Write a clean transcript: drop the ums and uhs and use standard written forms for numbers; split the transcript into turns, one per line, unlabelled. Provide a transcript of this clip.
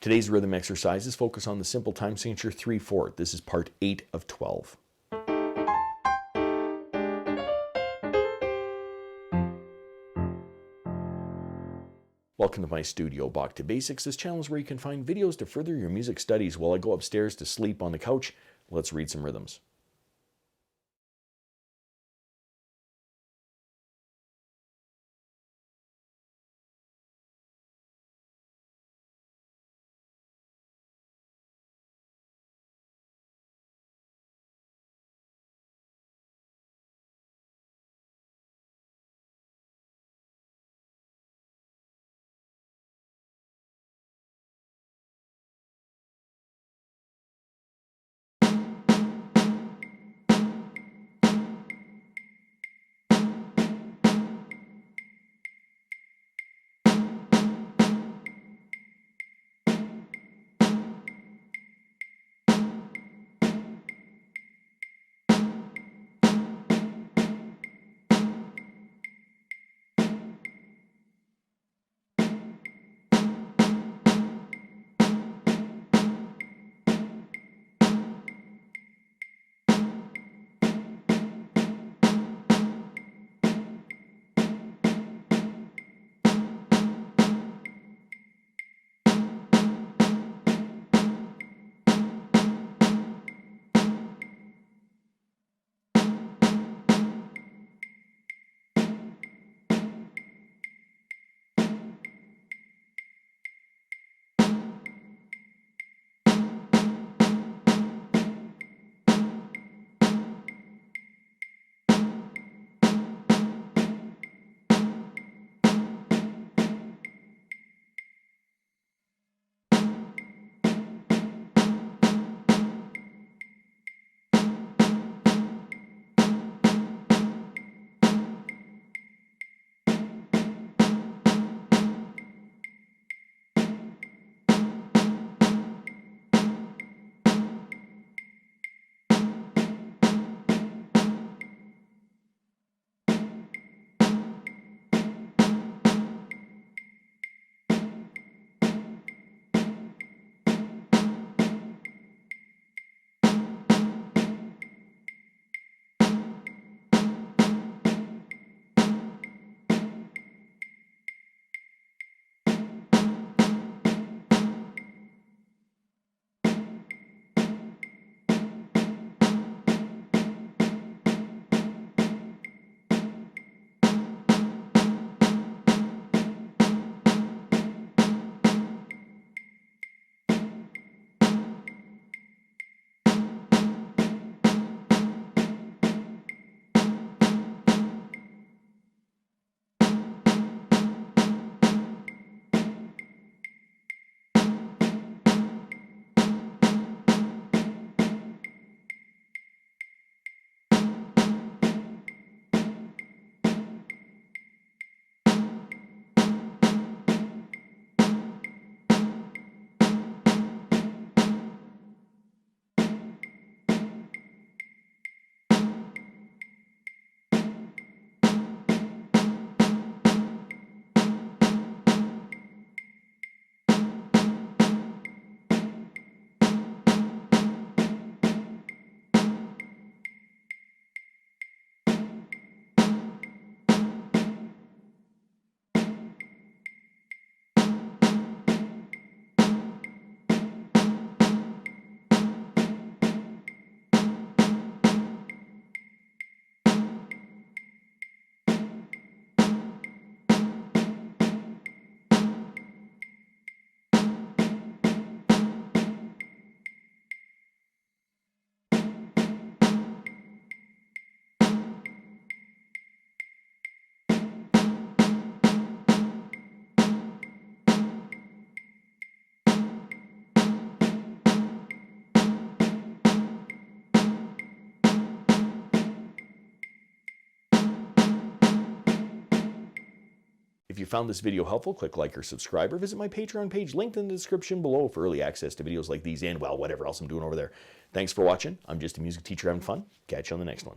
Today's rhythm exercises focus on the simple time signature 3/4. This is part 8 of 12. Welcome to my studio, Bach To Basics. This channel is where you can find videos to further your music studies while I go upstairs to sleep on the couch. Let's read some rhythms. If you found this video helpful, click like or subscribe, or visit my Patreon page linked in the description below for early access to videos like these and, well, whatever else I'm doing over there. Thanks for watching. I'm just a music teacher having fun. Catch you on the next one.